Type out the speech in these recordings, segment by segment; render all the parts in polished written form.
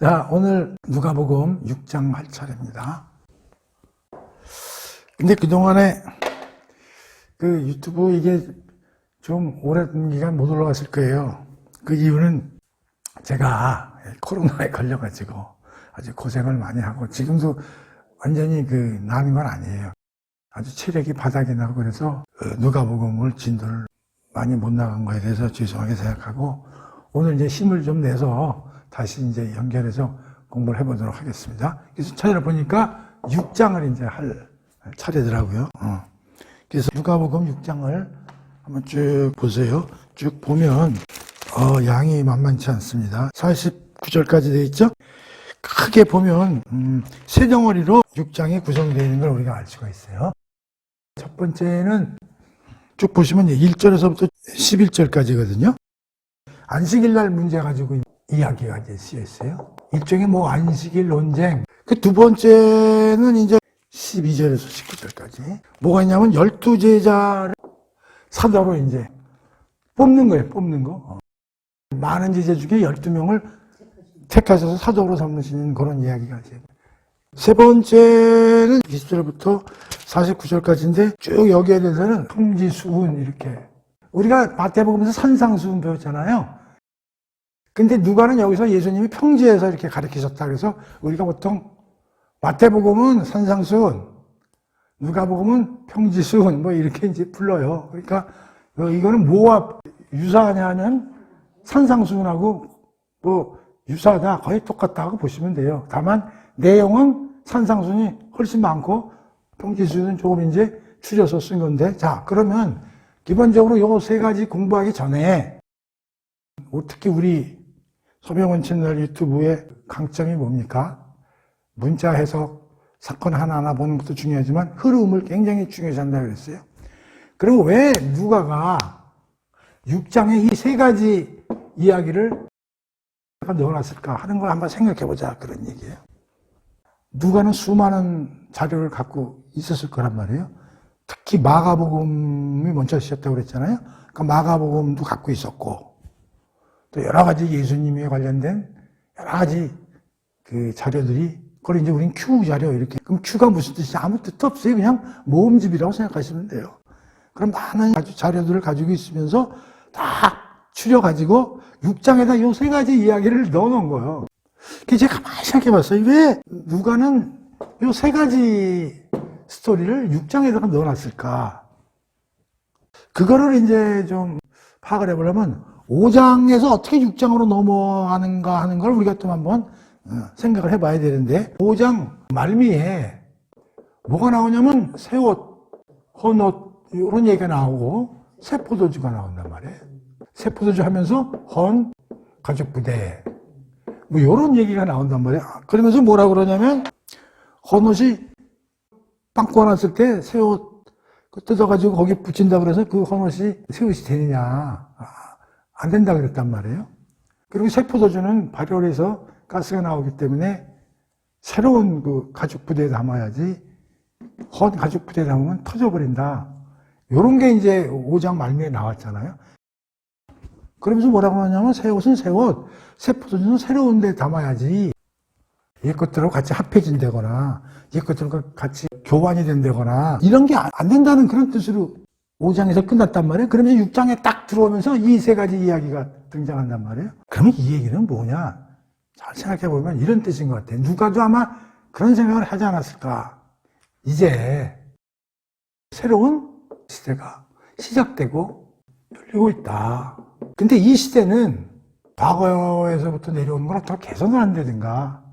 자, 오늘 누가복음 6장 할 차례입니다. 근데 그동안에 그 유튜브 이게 좀 오랜 기간 못 올라갔을 거예요. 그 이유는 제가 코로나에 걸려가지고 아주 고생을 많이 하고 지금도 완전히 그 나은 건 아니에요. 아주 체력이 바닥이 나고 그래서 누가복음을 진도를 많이 못 나간 거에 대해서 죄송하게 생각하고 오늘 이제 힘을 좀 내서 다시 이제 연결해서 공부를 해보도록 하겠습니다. 그래서 찾아보니까 6장을 이제 할 차례더라고요. 그래서 누가복음 6장을 한번 쭉 보세요. 쭉 보면 양이 만만치 않습니다. 49절까지 되어 있죠? 크게 보면 세 덩어리로 6장이 구성되어 있는 걸 우리가 알 수가 있어요. 첫 번째는 쭉 보시면 1절에서부터 11절까지거든요. 안식일 날 문제 가지고 이야기가 이제 쓰여 있어요. 일종의 뭐 안식일 논쟁. 그 두 번째는 이제 12절에서 19절까지. 뭐가 있냐면 12제자를 사도로 이제 뽑는 거예요. 뽑는 거. 많은 제자 중에 12명을 택하셔서 사도로 삼으시는 그런 이야기가 있어요. 세 번째는 20절부터 49절까지인데 쭉 여기에 대해서는 풍지수훈 이렇게. 우리가 마태복음에서 산상수훈 배웠잖아요. 근데 누가는 여기서 예수님이 평지에서 이렇게 가르치셨다. 그래서 우리가 보통 마태복음은 산상수훈, 누가복음은 평지수훈 뭐 이렇게 이제 불러요. 그러니까 이거는 뭐와 유사하냐면 산상수훈하고 뭐 유사하다, 거의 똑같다고 보시면 돼요. 다만 내용은 산상수훈이 훨씬 많고 평지수훈은 조금 이제 줄여서 쓴 건데, 자 그러면 기본적으로 요 세 가지 공부하기 전에 특히 우리 서병원 채널 유튜브의 강점이 뭡니까? 문자 해석, 사건 하나하나 보는 것도 중요하지만 흐름을 굉장히 중요시 한다고 그랬어요. 그리고 왜 누가가 6장에 이 세 가지 이야기를 넣어놨을까 하는 걸 한번 생각해보자 그런 얘기예요. 누가는 수많은 자료를 갖고 있었을 거란 말이에요. 특히 마가복음이 먼저 쓰셨다고 그랬잖아요. 그러니까 마가복음도 갖고 있었고 또 여러 가지 예수님에 관련된 여러 가지 그 자료들이, 그걸 이제 우린 Q 자료 이렇게. 그럼 Q가 무슨 뜻이지? 아무 뜻도 없어요. 그냥 모음집이라고 생각하시면 돼요. 그럼 많은 자료들을 가지고 있으면서 다 추려가지고 6장에다 요 세 가지 이야기를 넣어놓은 거예요. 그래서 제가 가만히 생각해 봤어요. 왜 누가는 요 세 가지 스토리를 6장에다가 넣어놨을까? 그거를 이제 좀 파악을 해보려면 5장에서 어떻게 6장으로 넘어가는가 하는 걸 우리가 또 한번 생각을 해봐야 되는데, 5장 말미에 뭐가 나오냐면 새 옷, 헌 옷 이런 얘기가 나오고 새 포도주가 나온단 말이에요. 새 포도주 하면서 헌, 가죽 부대 뭐 이런 얘기가 나온단 말이에요. 그러면서 뭐라 그러냐면 헌 옷이 빵 구워놨을 때 새 옷 뜯어가지고 거기 붙인다 그래서 그 헌 옷이 새 옷이 되느냐? 안 된다 그랬단 말이에요. 그리고 새 포도주는 발효해서 가스가 나오기 때문에 새로운 그 가죽 부대에 담아야지 헌 가죽 부대에 담으면 터져버린다. 요런 게 이제 5장 말미에 나왔잖아요. 그러면서 뭐라고 하냐면 새 옷은 새 옷, 새 포도주는 새로운 데 담아야지 옛 것들하고 같이 합해진다거나 옛 것들과 같이 교환이 된다거나 이런 게 안 된다는 그런 뜻으로 5장에서 끝났단 말이에요. 그러면서 6장에 딱 들어오면서 이 세 가지 이야기가 등장한단 말이에요. 그러면 이 얘기는 뭐냐? 잘 생각해보면 이런 뜻인 것 같아요. 누가도 아마 그런 생각을 하지 않았을까? 이제 새로운 시대가 시작되고 열리고 있다. 근데 이 시대는 과거에서부터 내려오는 걸 어떻게 개선을 한다든가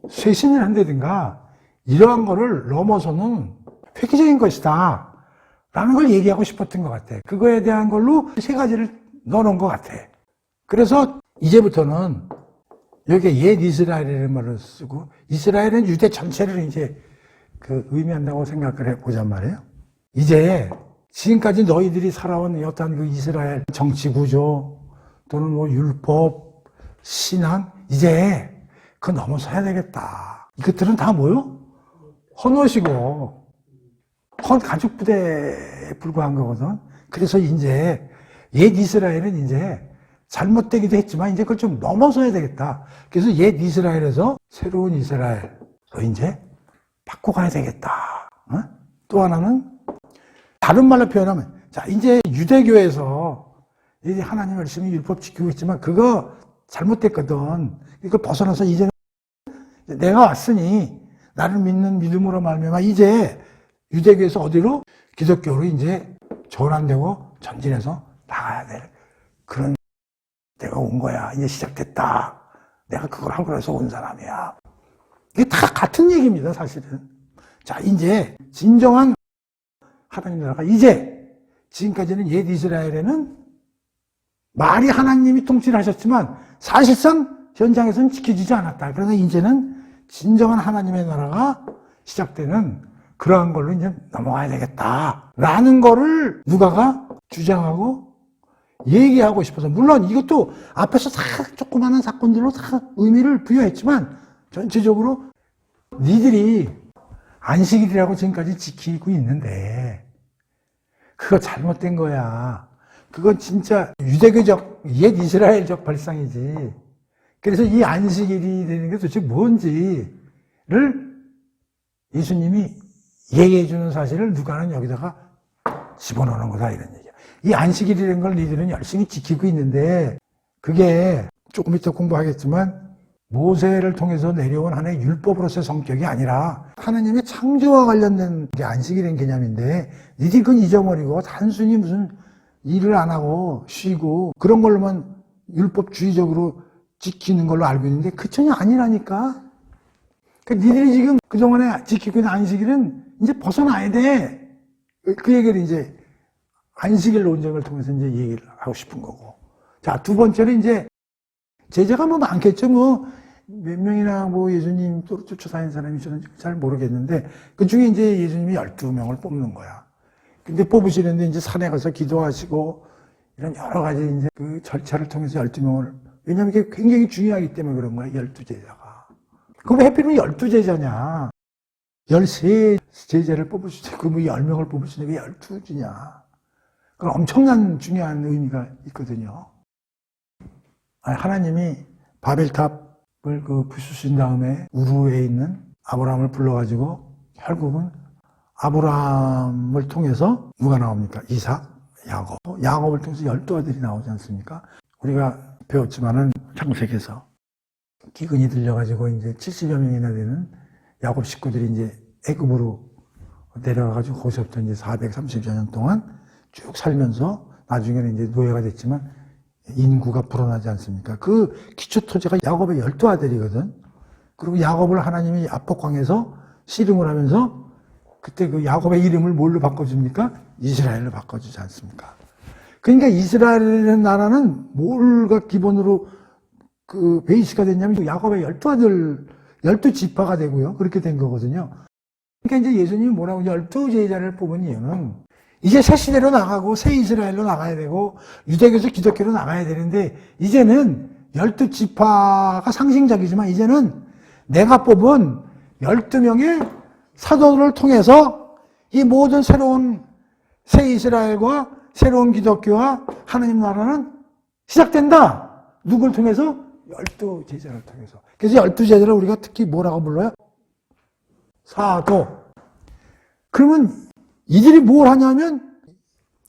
쇄신을 한다든가 이러한 거를 넘어서는 획기적인 것이다 라는 걸 얘기하고 싶었던 것 같아. 그거에 대한 걸로 세 가지를 넣어놓은 것 같아. 그래서 이제부터는 여기에 옛 이스라엘이라는 말을 쓰고, 이스라엘은 유대 전체를 이제 그 의미한다고 생각을 해보잔 말이에요. 이제 지금까지 너희들이 살아온 어떤 그 이스라엘 정치 구조 또는 뭐 율법, 신앙, 이제 그거 넘어서야 되겠다. 이것들은 다 뭐요? 헌옷이고 헌 가죽 부대에 불과한 거거든. 그래서 이제 옛 이스라엘은 이제 잘못되기도 했지만 이제 그걸 좀 넘어서야 되겠다. 그래서 옛 이스라엘에서 새로운 이스라엘로 이제 바꿔가야 되겠다. 또 하나는 다른 말로 표현하면, 자, 이제 유대교에서 이제 하나님 열심히 율법 지키고 있지만 그거 잘못됐거든. 이걸 벗어나서 이제는 내가 왔으니 나를 믿는 믿음으로 말미암아 이제 유대교에서 어디로? 기독교로 이제 전환되고 전진해서 나가야 될 그런 때가 온 거야. 이제 시작됐다. 내가 그걸 하고 해서 온 사람이야. 이게 다 같은 얘기입니다, 사실은. 자, 이제 진정한 하나님 나라가 이제 지금까지는 옛 이스라엘에는 말이 하나님이 통치를 하셨지만 사실상 현장에서는 지켜지지 않았다. 그래서 이제는 진정한 하나님의 나라가 시작되는 그러한 걸로 이제 넘어가야 되겠다. 라는 거를 누가가 주장하고 얘기하고 싶어서, 물론 이것도 앞에서 다 조그마한 사건들로 다 의미를 부여했지만 전체적으로 니들이 안식일이라고 지금까지 지키고 있는데 그거 잘못된 거야. 그건 진짜 유대교적 옛 이스라엘적 발상이지. 그래서 이 안식일이 되는 게 도대체 뭔지를 예수님이 얘기해 주는 사실을 누가는 여기다가 집어넣는 거다, 이런 얘기야. 이 안식일이라는 걸 니들은 열심히 지키고 있는데 그게 조금 이따 공부하겠지만 모세를 통해서 내려온 하나의 율법으로서의 성격이 아니라 하나님의 창조와 관련된 게 안식일인 개념인데 니들이 그건 잊어버리고 단순히 무슨 일을 안 하고 쉬고 그런 걸로만 율법주의적으로 지키는 걸로 알고 있는데 그 전혀 아니라니까. 그러니까 니들이 지금 그동안에 지키고 있는 안식일은 이제 벗어나야 돼. 그 얘기를 이제 안식일 논쟁을 통해서 이제 얘기를 하고 싶은 거고. 자, 두 번째는 이제 제자가 뭐 많겠죠. 뭐 몇 명이나 뭐 예수님 쫓아다니는 사람이 저는 잘 모르겠는데 그 중에 이제 예수님이 12명을 뽑는 거야. 근데 뽑으시는데 이제 산에 가서 기도하시고 이런 여러 가지 이제 그 절차를 통해서 12명을, 왜냐면 이게 굉장히 중요하기 때문에 그런 거야, 12제자가. 그럼 왜 하필이면 12제자냐? 13제자를 뽑으시지, 그럼 10명을 뽑으시는데 왜 12지냐? 그건 엄청난 중요한 의미가 있거든요. 하나님이 바벨탑을 그 부수신 다음에 우르에 있는 아브라함을 불러가지고 결국은 아브라함을 통해서 누가 나옵니까? 이삭, 야곱. 야곱을 통해서 12아들이 나오지 않습니까? 우리가 배웠지만은 창세기에서 기근이 들려가지고 이제 70여 명이나 되는 야곱 식구들이 이제 애굽으로 내려가가지고 거기서부터 이제 430여 년 동안 쭉 살면서 나중에는 이제 노예가 됐지만 인구가 불어나지 않습니까? 그 기초 토지가 야곱의 12아들이거든. 그리고 야곱을 하나님이 압록강에서 씨름을 하면서 그때 그 야곱의 이름을 뭘로 바꿔줍니까? 이스라엘로 바꿔주지 않습니까? 그러니까 이스라엘이라는 나라는 뭘가 기본으로 그 베이스가 됐냐면 야곱의 12아들, 12지파가 되고요. 그렇게 된 거거든요. 그러니까 이제 예수님이 뭐라고 12제자를 뽑은 이유는 이제 새 시대로 나가고 새 이스라엘로 나가야 되고 유대교에서 기독교로 나가야 되는데 이제는 12지파가 상징적이지만 이제는 내가 뽑은 12명의 사도들을 통해서 이 모든 새로운 새 이스라엘과 새로운 기독교와 하나님 나라는 시작된다. 누굴 통해서? 12제자를 통해서. 그래서 12제자를 우리가 특히 뭐라고 불러요? 사도. 그러면 이들이 뭘 하냐면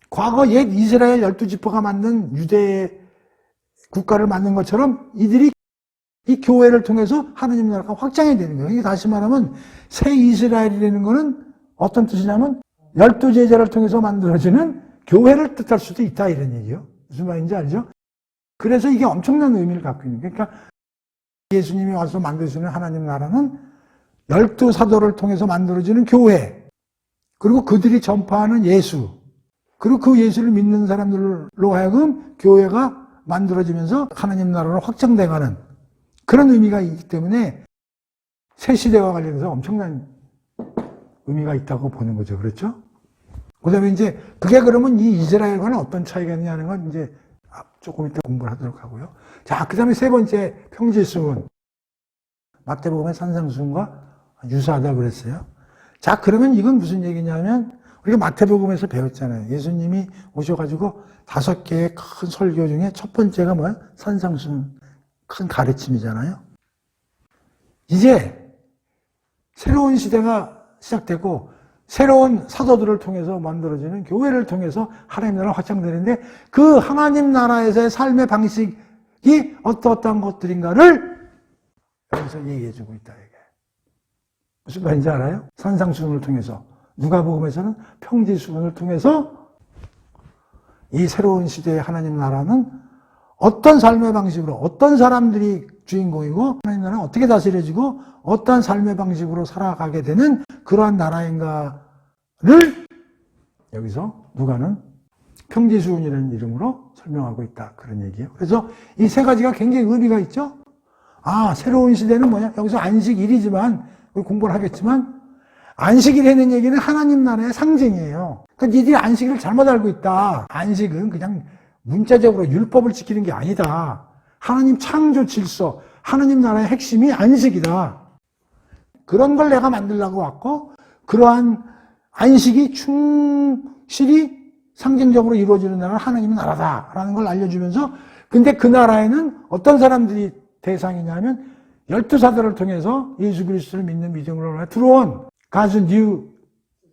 과거 옛 이스라엘 12지파가 만든 유대 국가를 만든 것처럼 이들이 이 교회를 통해서 하나님 나라가 확장이 되는 거예요. 이게 다시 말하면 새 이스라엘이라는 거는 어떤 뜻이냐면 12제자를 통해서 만들어지는 교회를 뜻할 수도 있다, 이런 얘기요. 무슨 말인지 알죠? 그래서 이게 엄청난 의미를 갖고 있는 거예요. 그러니까 예수님이 와서 만드시는 하나님 나라는 12사도를 통해서 만들어지는 교회, 그리고 그들이 전파하는 예수, 그리고 그 예수를 믿는 사람들로 하여금 교회가 만들어지면서 하나님 나라로 확장돼가는 그런 의미가 있기 때문에 새 시대와 관련해서 엄청난 의미가 있다고 보는 거죠. 그렇죠? 그 다음에 이제 그게 그러면 이 이스라엘과는 어떤 차이가 있냐는 건 이제 조금 이따 공부를 하도록 하고요. 자, 그 다음에 세 번째 평지수훈. 마태복음의 산상수훈과 유사하다고 그랬어요. 자, 그러면 이건 무슨 얘기냐면 우리가 마태복음에서 배웠잖아요. 예수님이 오셔가지고 5개의 큰 설교 중에 첫 번째가 뭐야? 산상수훈, 큰 가르침이잖아요. 이제 새로운 시대가 시작되고 새로운 사도들을 통해서 만들어지는 교회를 통해서 하나님 나라가 확장되는데 그 하나님 나라에서의 삶의 방식이 어떠한 것들인가를 여기서 얘기해주고 있다. 이게 무슨 말인지 알아요? 산상수훈을 통해서, 누가복음에서는 평지수훈을 통해서 이 새로운 시대의 하나님 나라는 어떤 삶의 방식으로, 어떤 사람들이 주인공이고 하나님 나라는 어떻게 다스려지고 어떤 삶의 방식으로 살아가게 되는 그러한 나라인가를 여기서 누가는 평지수훈이라는 이름으로 설명하고 있다. 그런 얘기예요. 그래서 이 세 가지가 굉장히 의미가 있죠. 아, 새로운 시대는 뭐냐? 여기서 안식일이지만 우리 공부를 하겠지만 안식일 하는 얘기는 하나님 나라의 상징이에요. 그러니까 니들이 안식일을 잘못 알고 있다. 안식은 그냥 문자적으로 율법을 지키는 게 아니다. 하나님 창조 질서, 하나님 나라의 핵심이 안식이다. 그런 걸 내가 만들려고 왔고 그러한 안식이 충실히 상징적으로 이루어지는 나라는 하나님의 나라다라는 걸 알려주면서 근데 그 나라에는 어떤 사람들이 대상이냐면 12사도를 통해서 예수 그리스도를 믿는 믿음으로 들어온 God's New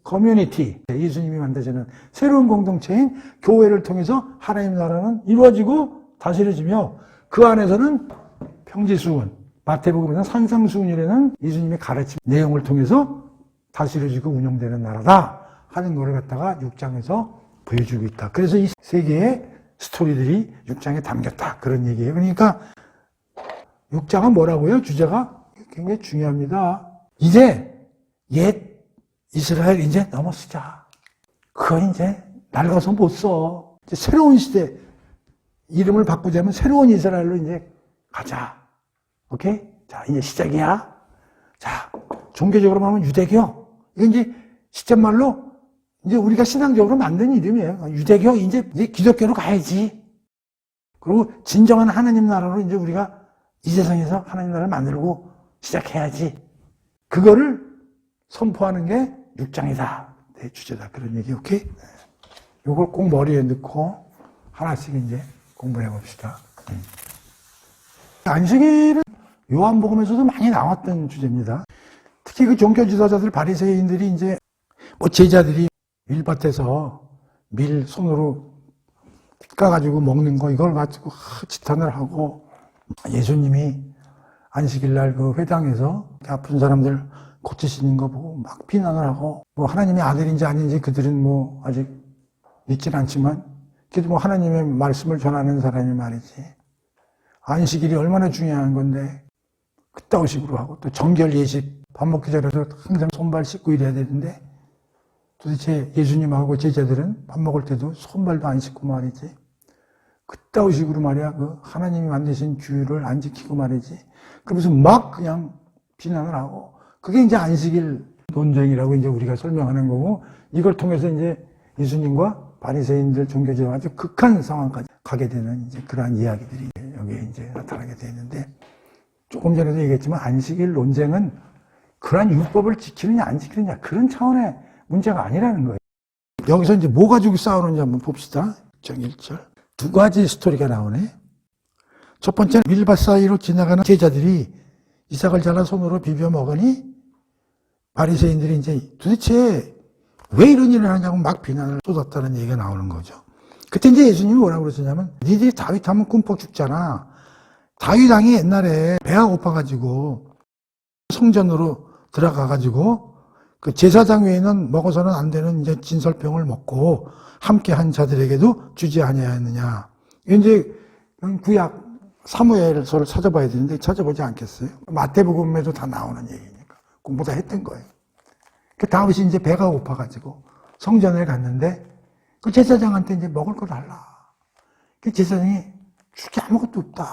Community, 예수님이 만드시는 새로운 공동체인 교회를 통해서 하나님 나라는 이루어지고 다스려지며 그 안에서는 평지수훈, 마태복음에서는 산상수훈이라는 예수님의 가르침 내용을 통해서 다스려지고 운영되는 나라다 하는 것을 갖다가 6장에서 보여주고 있다. 그래서 이 세 개의 스토리들이 6장에 담겼다. 그런 얘기예요. 그러니까 6장은 뭐라고요? 주제가 굉장히 중요합니다. 이제 옛 이스라엘 이제 넘어서자. 그거 이제 낡아서 못 써. 이제 새로운 시대 이름을 바꾸자면 새로운 이스라엘로 이제 가자. 오케이? 자, 이제 시작이야. 자, 종교적으로 말하면 유대교. 이거 이제 시점말로 이제 우리가 신앙적으로 만든 이름이에요. 유대교 이제 기독교로 가야지. 그리고 진정한 하나님 나라로 이제 우리가 이 세상에서 하나님 나라를 만들고 시작해야지. 그거를 선포하는 게 6장이다. 내 주제다. 그런 얘기, 오케이? 요걸 꼭 머리에 넣고 하나씩 이제 공부해 봅시다. 안식일은 요한복음에서도 많이 나왔던 주제입니다. 특히 그 종교 지도자들, 바리새인들이 이제 뭐 제자들이 밀밭에서 밀 손으로 까가지고 먹는 거 이걸 가지고 지탄을 하고 예수님이 안식일 날 그 회당에서 아픈 사람들 고치시는 거 보고 막 비난을 하고 뭐 하나님의 아들인지 아닌지 그들은 뭐 아직 믿진 않지만 그래도 뭐 하나님의 말씀을 전하는 사람이 말이지 안식일이 얼마나 중요한 건데 그따위 식으로 하고 또 정결 예식 밥 먹기 전에도 항상 손발 씻고 이래야 되는데 도대체 예수님하고 제자들은 밥 먹을 때도 손발도 안 씻고 말이지 그따위 식으로 말이야 그 하나님이 만드신 규율을 안 지키고 말이지 그러면서 막 그냥 비난을 하고 그게 이제 안식일 논쟁이라고 이제 우리가 설명하는 거고 이걸 통해서 이제 예수님과 바리새인들 종교적 아주 극한 상황까지 가게 되는 이제 그러한 이야기들이 여기에 이제 나타나게 되는데 조금 전에도 얘기했지만 안식일 논쟁은 그러한 율법을 지키느냐 안 지키느냐 그런 차원의 문제가 아니라는 거예요. 여기서 이제 뭐 가지고 싸우는지 한번 봅시다. 1절. 두 가지 스토리가 나오네. 첫 번째는 밀밭 사이로 지나가는 제자들이 이삭을 잘라 손으로 비벼 먹으니 바리새인들이 이제 도대체 왜 이런 일을 하냐고 막 비난을 쏟았다는 얘기가 나오는 거죠. 그때 이제 예수님이 뭐라고 그러셨냐면 니들이 다윗 하면 꿈뻑 죽잖아. 다윗 왕이 옛날에 배가 고파가지고 성전으로 들어가가지고 그 제사장 외에는 먹어서는 안 되는 이제 진설병을 먹고 함께 한 자들에게도 주지 아니하였느냐. 이제 구약 사무엘서를 찾아봐야 되는데 찾아보지 않겠어요? 마태복음에도 다 나오는 얘기니까 공부 다 했던 거예요. 그 다윗이 이제 배가 고파가지고 성전에 갔는데 그 제사장한테 이제 먹을 거 달라. 그 제사장이 줄 게 아무것도 없다.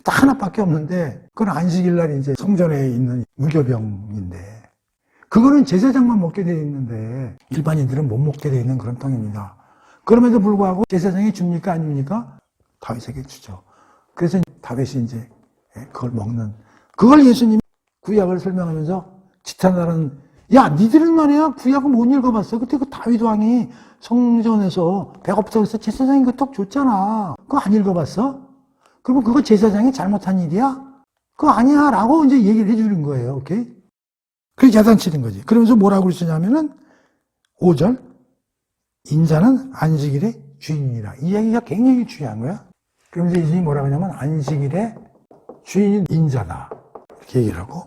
딱 하나밖에 없는데 그건 안식일 날 이제 성전에 있는 무교병인데 그거는 제사장만 먹게 되어 있는데 일반인들은 못 먹게 되어 있는 그런 떡입니다. 그럼에도 불구하고 제사장이 줍니까 아닙니까? 다윗에게 주죠. 그래서 다윗이 이제 그걸 먹는 그걸 예수님이 구약을 설명하면서 지탄하는 야, 니들은 말이야, 구약은 못 읽어봤어. 그때 그 다윗 왕이 성전에서 배고프다고 해서 제사장이 그 떡 줬잖아. 그거 안 읽어봤어? 그러면 그거 제사장이 잘못한 일이야? 그거 아니야. 라고 이제 얘기를 해주는 거예요. 오케이? 그게 야단치는 거지. 그러면서 뭐라고 그러시냐면은, 5절. 인자는 안식일의 주인이라. 이 얘기가 굉장히 중요한 거야. 그러면서 이분이 뭐라고 하냐면, 안식일의 주인인 인자다. 이렇게 얘기를 하고.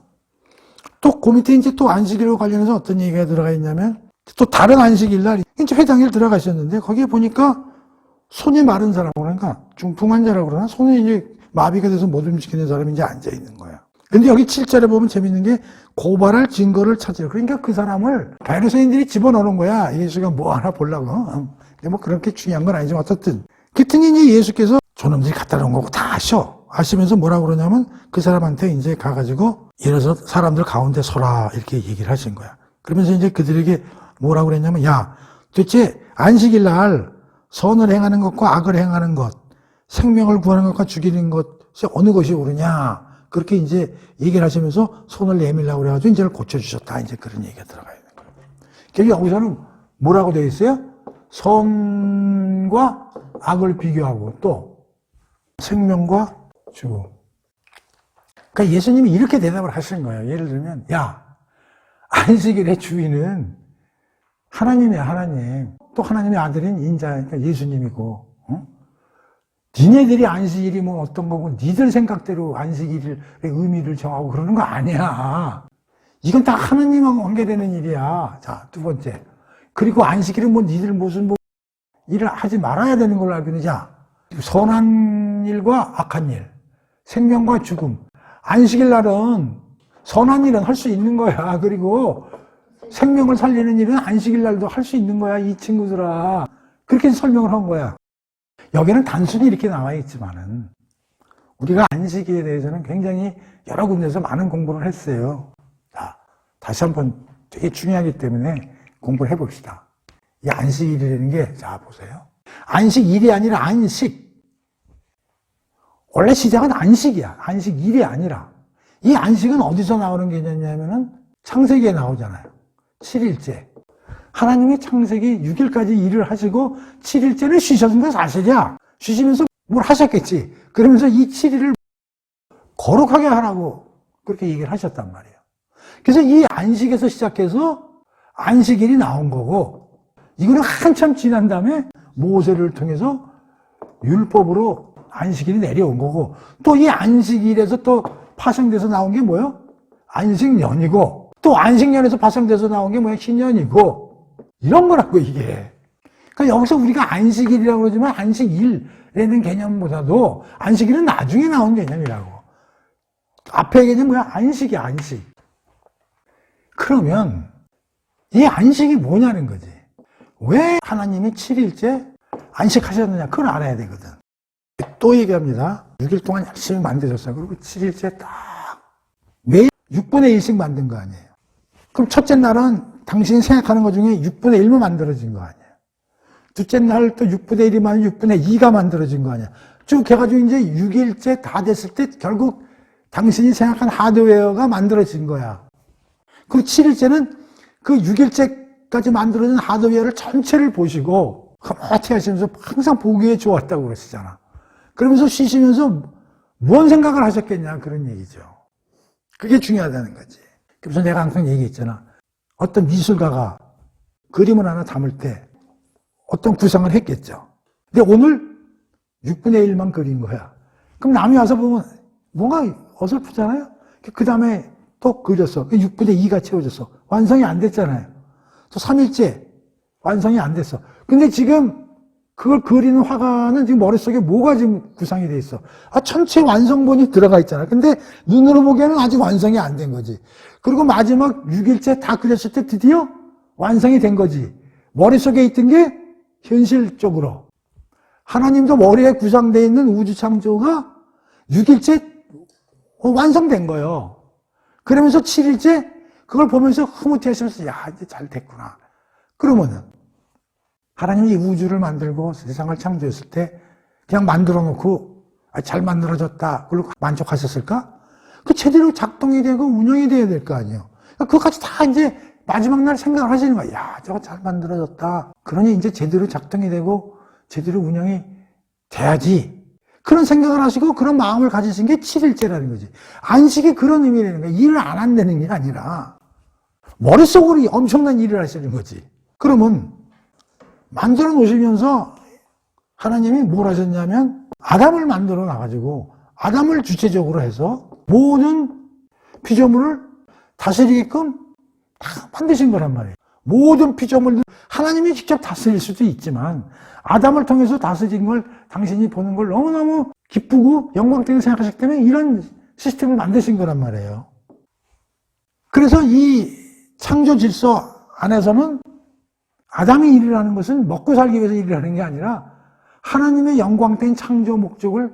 또, 그 밑에 이제 또 안식일과 관련해서 어떤 얘기가 들어가 있냐면, 또 다른 안식일 날, 이제 회당에 들어가셨는데, 거기에 보니까 손이 마른 사람, 그러니까 중풍 환자라고 그러나, 손이 이제 마비가 돼서 못 움직이는 사람이 이제 앉아있는 거야. 근데 여기 7절에 보면 재밌는 게, 고발할 증거를 찾으려. 그러니까 그 사람을 바리새인들이 집어넣는 거야. 예수가 뭐 하나 보려고. 근데 뭐 그렇게 중요한 건 아니지만 어떻든. 그랬더니 이제 예수께서 저놈들이 갖다 놓은 거고 다 아시면서 뭐라고 그러냐면 그 사람한테 이제 가가지고 일어서 사람들 가운데 서라 이렇게 얘기를 하신 거야. 그러면서 이제 그들에게 뭐라고 그랬냐면 야, 도대체 안식일 날 선을 행하는 것과 악을 행하는 것, 생명을 구하는 것과 죽이는 것이 어느 것이 옳으냐. 그렇게 이제 얘기를 하시면서 손을 내밀라고 그래가지고 이제 고쳐주셨다. 이제 그런 얘기가 들어가 있는 거예요. 결국 여기서는 뭐라고 되어 있어요? 선과 악을 비교하고 또 생명과 죽음. 그러니까 예수님이 이렇게 대답을 하신 거예요. 예를 들면, 야, 안식일의 주인은 하나님이야, 하나님. 또 하나님의 아들인 인자, 그러니까 예수님이고, 니네들이 안식일이 뭐 어떤 거고, 니들 생각대로 안식일의 의미를 정하고 그러는 거 아니야. 이건 다 하나님하고 관계되는 일이야. 자, 두 번째. 그리고 안식일은 뭐 니들 무슨 뭐 일을 하지 말아야 되는 걸로 알고 있는 자. 선한 일과 악한 일, 생명과 죽음. 안식일 날은 선한 일은 할 수 있는 거야. 그리고 생명을 살리는 일은 안식일 날도 할 수 있는 거야. 이 친구들아. 그렇게 설명을 한 거야. 여기는 단순히 이렇게 나와 있지만은 우리가 안식일에 대해서는 굉장히 여러 군데서 많은 공부를 했어요. 자, 다시 한번 되게 중요하기 때문에 공부를 해봅시다. 이 안식일이라는 게, 자, 보세요. 안식일이 아니라 안식. 원래 시작은 안식이야. 안식일이 아니라. 이 안식은 어디서 나오는 개념이냐면은 창세기에 나오잖아요. 7일째. 하나님이 창세기 6일까지 일을 하시고 7일째는 쉬셨는 건 사실이야. 쉬시면서 뭘 하셨겠지. 그러면서 이 7일을 거룩하게 하라고 그렇게 얘기를 하셨단 말이에요. 그래서 이 안식에서 시작해서 안식일이 나온 거고, 이거는 한참 지난 다음에 모세를 통해서 율법으로 안식일이 내려온 거고, 또 이 안식일에서 또 파생돼서 나온 게 뭐예요? 안식년이고, 또 안식년에서 파생돼서 나온 게 뭐예요? 신년이고, 이런 거라고 이게. 그러니까 여기서 우리가 안식일이라고 그러지만 안식일이라는 개념보다도 안식일은 나중에 나온 개념이라고. 앞에 개념이 뭐야? 안식이야, 안식. 그러면 이 안식이 뭐냐는 거지. 왜 하나님이 7일째 안식하셨느냐, 그걸 알아야 되거든. 또 얘기합니다. 6일 동안 열심히 만드셨어요. 그리고 7일째 딱 매일 6분의 1씩 만든 거 아니에요. 그럼 첫째 날은 당신이 생각하는 것 중에 6분의 1만 만들어진 거 아니에요. 둘째 날 또 6분의 1이 만 6분의 2가 만들어진 거 아니에요. 쭉 해가지고 이제 6일째 다 됐을 때 결국 당신이 생각한 하드웨어가 만들어진 거야. 그 7일째는 그 6일째까지 만들어진 하드웨어를 전체를 보시고 어떻게 하시면서 항상 보기에 좋았다고 그러시잖아. 그러면서 쉬시면서 무슨 생각을 하셨겠냐, 그런 얘기죠. 그게 중요하다는 거지. 그래서 내가 항상 얘기했잖아. 어떤 미술가가 그림을 하나 담을 때 어떤 구상을 했겠죠. 근데 오늘 6분의 1만 그린 거야. 그럼 남이 와서 보면 뭔가 어설프잖아요? 그 다음에 또 그렸어. 6분의 2가 채워졌어. 완성이 안 됐잖아요. 또 3일째 완성이 안 됐어. 근데 지금 그걸 그리는 화가는 지금 머릿속에 뭐가 지금 구상이 돼 있어? 전체 완성본이 들어가 있잖아. 근데 눈으로 보기에는 아직 완성이 안 된 거지. 그리고 마지막 6일째 다 그렸을 때 드디어 완성이 된 거지. 머릿속에 있던 게 현실적으로. 하나님도 머리에 구상되어 있는 우주 창조가 6일째 완성된 거예요. 그러면서 7일째 그걸 보면서 흐뭇해 하시면서, 야, 이제 잘 됐구나. 그러면은 하나님이 우주를 만들고 세상을 창조했을 때 그냥 만들어 놓고 잘 만들어졌다, 그걸로 만족하셨을까? 그 제대로 작동이 되고 운영이 돼야 될 거 아니에요. 그것까지 다 이제 마지막 날 생각을 하시는 거야. 야, 저거 잘 만들어졌다. 그러니 이제 제대로 작동이 되고 제대로 운영이 돼야지. 그런 생각을 하시고 그런 마음을 가지신 게 7일째라는 거지. 안식이 그런 의미라는 거야. 일을 안 한다는 게 아니라 머릿속으로 엄청난 일을 하시는 거지. 그러면 만들어 놓으시면서 하나님이 뭘 하셨냐면 아담을 만들어 놔가지고 아담을 주체적으로 해서 모든 피조물을 다스리게끔 다 만드신 거란 말이에요. 모든 피조물들 하나님이 직접 다스릴 수도 있지만 아담을 통해서 다스린 걸 당신이 보는 걸 너무너무 기쁘고 영광되게 생각하셨기 때문에 이런 시스템을 만드신 거란 말이에요. 그래서 이 창조 질서 안에서는 아담이 일을 하는 것은 먹고 살기 위해서 일을 하는 게 아니라 하나님의 영광된 창조 목적을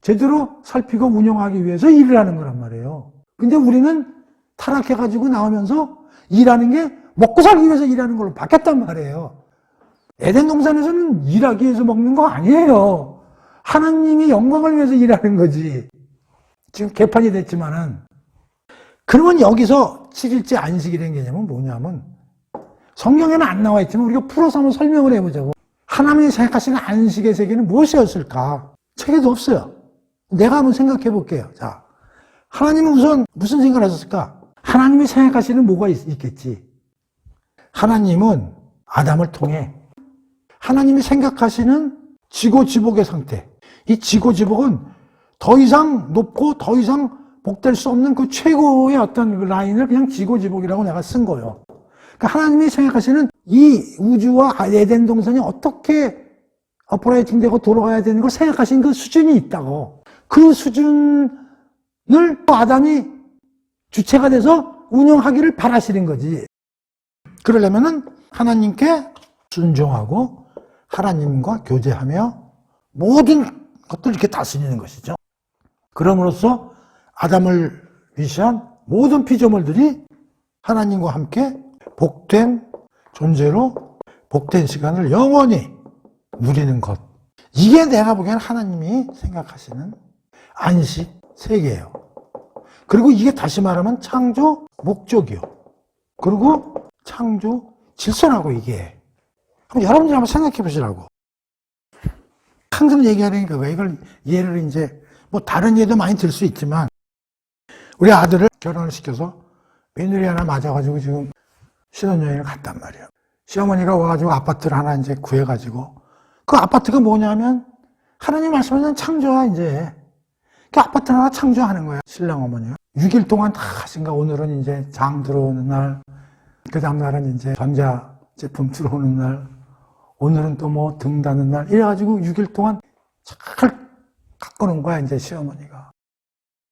제대로 살피고 운영하기 위해서 일을 하는 거란 말이에요. 근데 우리는 타락해가지고 나오면서 일하는 게 먹고 살기 위해서 일하는 걸로 바뀌었단 말이에요. 에덴 동산에서는 일하기 위해서 먹는 거 아니에요. 하나님이 영광을 위해서 일하는 거지. 지금 개판이 됐지만은. 그러면 여기서 7일째 안식이라는 개념은 뭐냐면 성경에는 안 나와 있지만 우리가 풀어서 한번 설명을 해보자고. 하나님이 생각하시는 안식의 세계는 무엇이었을까? 책에도 없어요. 내가 한번 생각해 볼게요. 자, 하나님은 우선 무슨 생각을 하셨을까? 하나님이 생각하시는 뭐가 있겠지? 하나님은 아담을 통해 하나님이 생각하시는 지고지복의 상태. 이 지고지복은 더 이상 높고 더 이상 복될 수 없는 그 최고의 어떤 그 라인을 그냥 지고지복이라고 내가 쓴 거예요. 그러니까 하나님이 생각하시는 이 우주와 에덴 동산이 어떻게 어퍼레이팅 되고 돌아가야 되는 걸 생각하신 그 수준이 있다고. 그 수준을 아담이 주체가 돼서 운영하기를 바라시는 거지. 그러려면은 하나님께 순종하고 하나님과 교제하며 모든 것들을 이렇게 다스리는 것이죠. 그럼으로써 아담을 위시한 모든 피조물들이 하나님과 함께 복된 존재로 복된 시간을 영원히 누리는 것. 이게 내가 보기엔 하나님이 생각하시는 안식 세계예요. 그리고 이게 다시 말하면 창조 목적이요. 그리고 창조 질서라고 이게. 여러분들이 한번 생각해 보시라고. 항상 얘기하려니까 왜 이걸 예를 이제 뭐 다른 예도 많이 들 수 있지만 우리 아들을 결혼을 시켜서 며느리 하나 맞아가지고 지금 신혼여행을 갔단 말이에요. 시어머니가 와가지고 아파트를 하나 이제 구해가지고 그 아파트가 뭐냐면 하나님 말씀하시는 창조야 이제. 그 아파트 하나 창조하는 거야. 신랑 어머니가. 6일 동안 다 하신가. 오늘은 이제 장 들어오는 날, 그 다음 날은 이제 전자 제품 들어오는 날, 오늘은 또 뭐 등 다는 날. 이래가지고 6일 동안 잘 갖고 놓은 거야, 이제 시어머니가.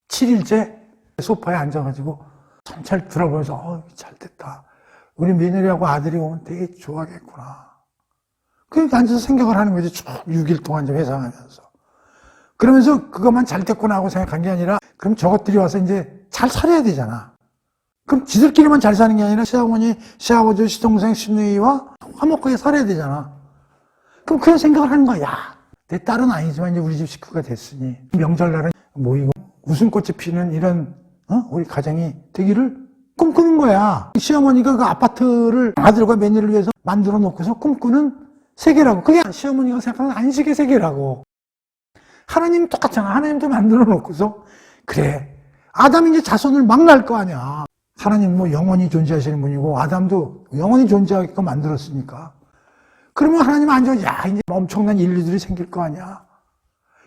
7일째 소파에 앉아가지고 잘 들어보면서, 잘 됐다. 우리 며느리하고 아들이 오면 되게 좋아하겠구나. 그러니까 앉아서 생각을 하는 거지. 쭉 6일 동안 좀 회상하면서. 그러면서 그것만 잘 됐구나 하고 생각한 게 아니라 그럼 저것들이 와서 이제 잘 살아야 되잖아. 그럼 지들끼리만 잘 사는 게 아니라 시어머니, 시아버지, 시동생, 시누이와 화목하게 살아야 되잖아. 그럼 그런 생각을 하는 거야. 야, 내 딸은 아니지만 이제 우리 집 식구가 됐으니 명절날은 모이고 웃음꽃이 피는 이런 우리 가정이 되기를 꿈꾸는 거야. 시어머니가 그 아파트를 아들과 며느리를 위해서 만들어 놓고서 꿈꾸는 세계라고. 그게 시어머니가 생각하는 안식의 세계라고. 하나님 똑같잖아. 하나님도 만들어 놓고서 그래. 아담이 이제 자손을 막 낳을 거 아니야. 하나님 뭐 영원히 존재하시는 분이고 아담도 영원히 존재하게끔 만들었으니까. 그러면 하나님 앉아 야 이제 엄청난 인류들이 생길 거 아니야.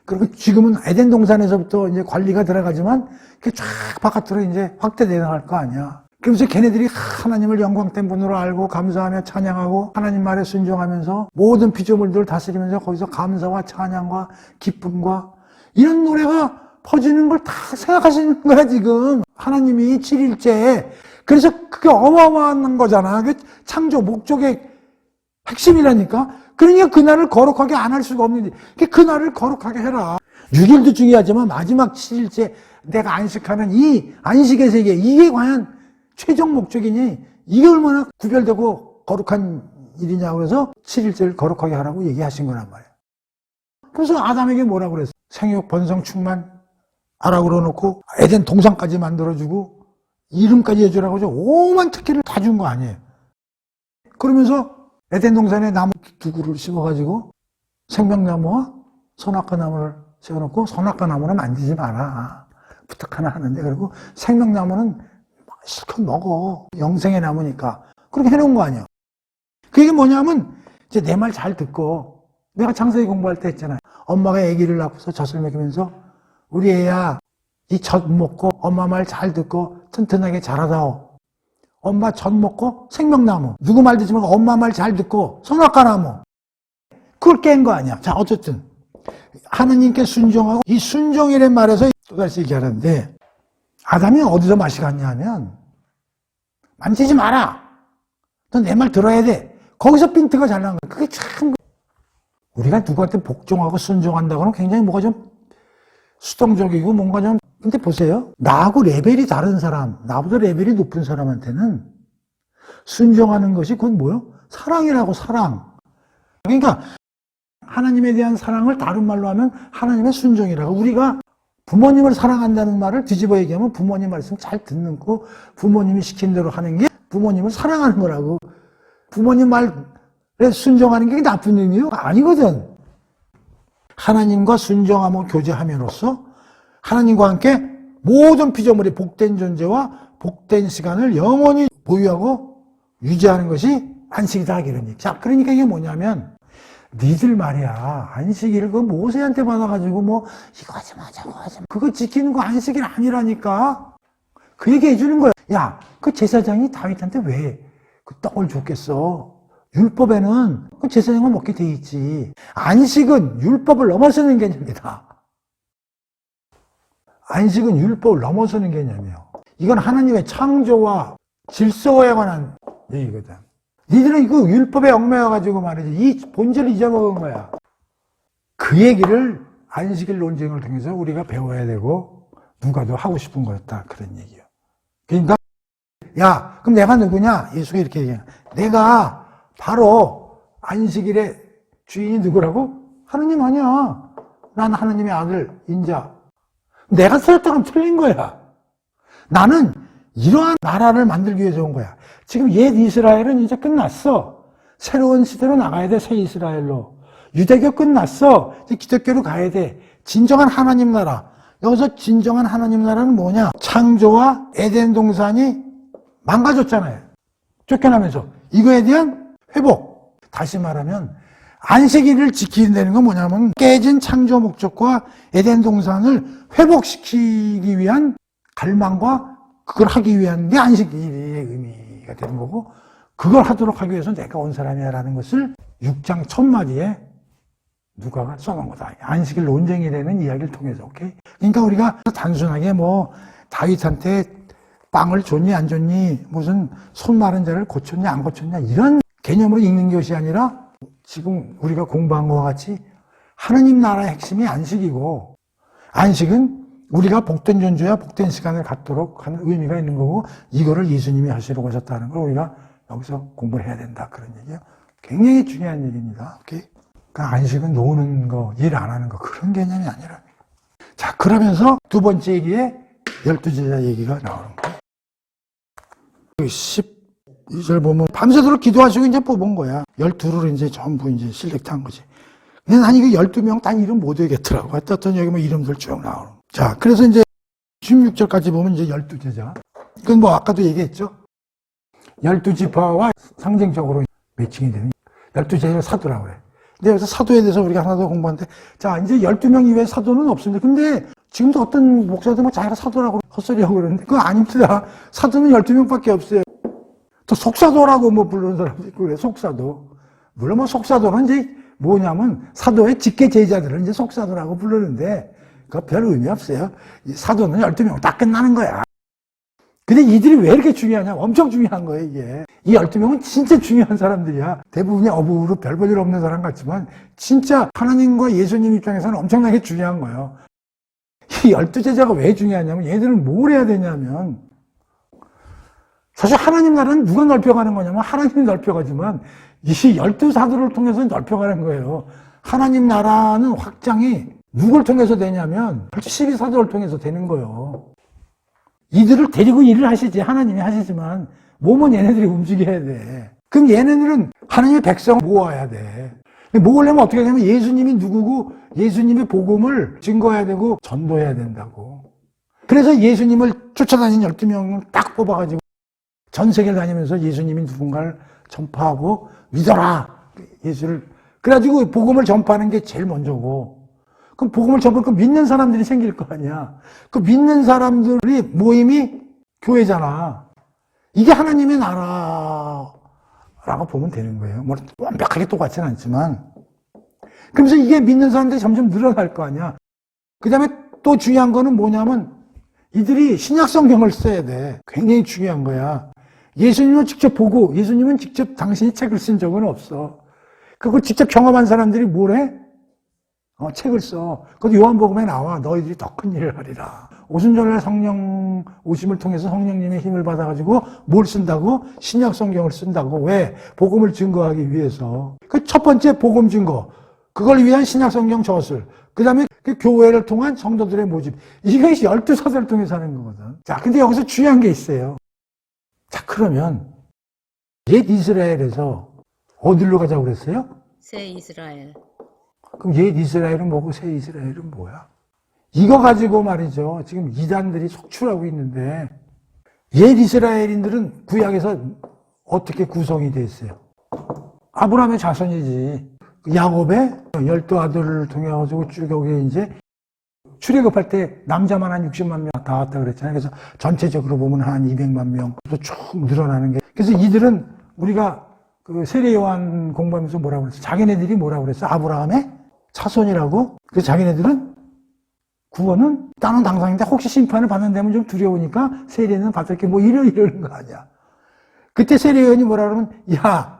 그리고 지금은 에덴 동산에서부터 이제 관리가 들어가지만 그게 쫙 바깥으로 이제 확대되어 나갈 거 아니야. 그러면서 걔네들이 하나님을 영광된 분으로 알고 감사하며 찬양하고 하나님 말에 순종하면서 모든 피조물들을 다스리면서 거기서 감사와 찬양과 기쁨과 이런 노래가 퍼지는 걸 다 생각하시는 거야 지금. 하나님이 7일째. 그래서 그게 어마어마한 거잖아. 그 창조 목적의 핵심이라니까. 그러니까 그날을 거룩하게 안 할 수가 없는데 그날을 거룩하게 해라. 6일도 중요하지만 마지막 7일째 내가 안식하는 이 안식의 세계, 이게 과연 최종 목적이니 이게 얼마나 구별되고 거룩한 일이냐고 그래서 7일째를 거룩하게 하라고 얘기하신 거란 말이에요. 그래서 아담에게 뭐라고 그랬어? 생육, 번성, 충만 하라고 그러놓고 에덴 동산까지 만들어주고 이름까지 해주라고 오만 특기를 다 준 거 아니에요. 그러면서 에덴 동산에 나무 두 그루를 심어가지고 생명나무와 선악과 나무를 세워놓고 선악과 나무는 만지지 마라 부탁 하나 하는데, 그리고 생명나무는 실컷 먹어, 영생의 나무니까. 그렇게 해놓은 거 아니야. 그게 뭐냐면 이제 내 말 잘 듣고, 내가 창세기 공부할 때 했잖아요. 엄마가 아기를 낳고서 젖을 먹이면서 우리 애야 이 젖 먹고 엄마 말 잘 듣고 튼튼하게 자라다오. 엄마 젖 먹고 생명나무, 누구 말 듣지 말고 엄마 말 잘 듣고 선악과 나무, 그걸 깬 거 아니야. 자, 어쨌든 하느님께 순종하고, 이 순종이란 말에서 또 다시 얘기하는데, 아담이 어디서 맛이 갔냐 하면 만지지 마라, 너 내 말 들어야 돼, 거기서 핀트가 잘 나온 거야. 그게 참, 우리가 누구한테 복종하고 순종한다고는 굉장히 뭐가 좀 수동적이고 뭔가 좀, 근데 보세요, 나하고 레벨이 다른 사람, 나보다 레벨이 높은 사람한테는 순종하는 것이 그건 뭐요? 사랑이라고. 사랑. 그러니까 하나님에 대한 사랑을 다른 말로 하면 하나님의 순종이라고. 우리가 부모님을 사랑한다는 말을 뒤집어 얘기하면 부모님 말씀 잘 듣는 거, 부모님이 시킨 대로 하는 게 부모님을 사랑하는 거라고. 부모님 말에 순종하는 게 나쁜 의미요? 아니거든. 하나님과 순종함을 교제함으로써 하나님과 함께 모든 피조물의 복된 존재와 복된 시간을 영원히 보유하고 유지하는 것이 안식이다, 이런 얘기. 자, 그러니까 이게 뭐냐면, 니들 말이야, 안식일을 그 모세한테 받아가지고 뭐 이거 하지 마 저거 하지 마, 그거 지키는 거 안식일 아니라니까. 그 얘기 해주는 거야. 야, 그 제사장이 다윗한테 왜 그 떡을 줬겠어? 율법에는 그 제사장은 먹게 돼 있지. 안식은 율법을 넘어서는 개념이다. 안식은 율법을 넘어서는 개념이에요. 이건 하나님의 창조와 질서에 관한 얘기거든. 니들은 이거 율법에 얽매여가지고 말이지, 이 본질을 잊어먹은 거야. 그 얘기를 안식일 논쟁을 통해서 우리가 배워야 되고, 누가도 하고 싶은 거였다, 그런 얘기예요. 그러니까, 야, 그럼 내가 누구냐? 예수가 이렇게 얘기해요. 내가 바로 안식일의 주인이 누구라고? 하느님 아니야. 난 하느님의 아들, 인자. 내가 설득하면 틀린 거야. 나는 이러한 나라를 만들기 위해서 온 거야. 지금 옛 이스라엘은 이제 끝났어. 새로운 시대로 나가야 돼, 새 이스라엘로. 유대교 끝났어. 이제 기독교로 가야 돼. 진정한 하나님 나라. 여기서 진정한 하나님 나라는 뭐냐? 창조와 에덴 동산이 망가졌잖아요. 쫓겨나면서. 이거에 대한 회복. 다시 말하면 안식일을 지키는 건 뭐냐면 깨진 창조 목적과 에덴 동산을 회복시키기 위한 갈망과 그걸 하기 위한 게 안식일의 의미가 되는 거고, 그걸 하도록 하기 위해서 내가 온 사람이야 라는 것을 6장 1000마디에 누가가 써놓은 거다. 안식일 논쟁이 되는 이야기를 통해서. 오케이? 그러니까 우리가 단순하게 뭐 다윗한테 빵을 줬니 안 줬니, 무슨 손 마른 자를 고쳤냐 안 고쳤냐, 이런 개념으로 읽는 것이 아니라 지금 우리가 공부한 것과 같이 하느님 나라의 핵심이 안식이고, 안식은 우리가 복된 존재와 복된 시간을 갖도록 하는 의미가 있는 거고, 이거를 예수님이 하시려고 하셨다는 걸 우리가 여기서 공부를 해야 된다, 그런 얘기예요. 굉장히 중요한 얘기입니다. 오케이? 그러니까 안식은 노는 거, 일 안 하는 거, 그런 개념이 아니라. 자, 그러면서 두 번째 얘기에 12제자 얘기가 나오는 거예요. 12절 보면 밤새도록 기도하시고 이제 뽑은 거야. 12를 이제 전부 이제 실렉트한 거지. 근데 난 이거 12명 단 이름 못 외겠더라고. 하여튼 여기 뭐 이름들 쭉 나오는. 자, 그래서 이제 16절까지 보면 이제 12제자. 그건 뭐 아까도 얘기했죠. 12지파와 상징적으로 매칭이 되는 12제자 사도라고 그래. 근데 여기서 사도에 대해서 우리가 하나 더 공부하는데, 자, 이제 12명 이외에 사도는 없습니다. 근데 지금도 어떤 목사들 뭐 자기가 사도라고 헛소리하고 그러는데, 그거 아닙니다. 사도는 12명밖에 없어요. 또 속사도라고 뭐 부르는 사람도 있고 그래, 속사도. 물론 뭐 속사도는 이제 뭐냐면 사도의 직계 제자들은 이제 속사도라고 부르는데, 그거 별 의미 없어요. 이 사도는 12명 딱 끝나는 거야. 근데 이들이 왜 이렇게 중요하냐? 엄청 중요한 거예요, 이게. 이 12명은 진짜 중요한 사람들이야. 대부분이 어부로 별 볼 일 없는 사람 같지만, 진짜 하나님과 예수님 입장에서는 엄청나게 중요한 거예요. 이 12제자가 왜 중요하냐면, 얘들은 뭘 해야 되냐면, 사실 하나님 나라는 누가 넓혀가는 거냐면, 하나님이 넓혀가지만, 이 12사도를 통해서 넓혀가는 거예요. 하나님 나라는 확장이 누굴 통해서 되냐면, 12사도를 통해서 되는 거예요. 이들을 데리고 일을 하시지. 하나님이 하시지만 몸은 얘네들이 움직여야 돼. 그럼 얘네들은 하나님의 백성 모아야 돼. 모으려면 어떻게 하냐면 예수님이 누구고 예수님의 복음을 증거해야 되고 전도해야 된다고. 그래서 예수님을 쫓아다닌 12명을 딱 뽑아가지고 전 세계를 다니면서 예수님이 누군가를 전파하고 믿어라. 예수를. 그래가지고 복음을 전파하는 게 제일 먼저고. 그럼 복음을 전파하면 믿는 사람들이 생길 거 아니야. 그 믿는 사람들이 모임이 교회잖아. 이게 하나님의 나라라고 보면 되는 거예요. 뭐 완벽하게 똑같지는 않지만. 그러면서 이게 믿는 사람들이 점점 늘어날 거 아니야. 그 다음에 또 중요한 거는 뭐냐면 이들이 신약 성경을 써야 돼. 굉장히 중요한 거야. 예수님을 직접 보고 예수님은 직접 당신이 책을 쓴 적은 없어. 그걸 직접 경험한 사람들이 뭘 해? 책을 써. 그것도 요한복음에 나와. 너희들이 더 큰 일을 하리라. 오순절날 성령 오심을 통해서 성령님의 힘을 받아가지고 뭘 쓴다고? 신약 성경을 쓴다고. 왜? 복음을 증거하기 위해서. 그 첫 번째 복음 증거. 그걸 위한 신약 성경 저술. 그 다음에 그 교회를 통한 성도들의 모집. 이것이 12사도를 통해서 하는 거거든. 자, 근데 여기서 중요한 게 있어요. 자, 그러면 옛 이스라엘에서 어디로 가자고 그랬어요? 새 이스라엘. 그럼 옛 이스라엘은 뭐고 새 이스라엘은 뭐야? 이거 가지고 말이죠. 지금 이단들이 속출하고 있는데 옛 이스라엘인들은 구약에서 어떻게 구성이 돼 있어요? 아브라함의 자손이지. 야곱의 12아들을 통해 가지고 쭉 여기 이제 출애굽할 때 남자만 한 60만 명 다 왔다 그랬잖아요. 그래서 전체적으로 보면 한 200만 명 쭉 늘어나는 게. 그래서 이들은 우리가 그 세례 요한 공부하면서 뭐라고 그랬어? 자기네들이 뭐라고 그랬어? 아브라함의 자손이라고. 그래서 자기네들은 구원은 따는 당상인데 혹시 심판을 받는다면 좀 두려우니까 세례는 받을게 뭐 이러는 거 아니야. 그때 세례 요한이 뭐라 그러면 야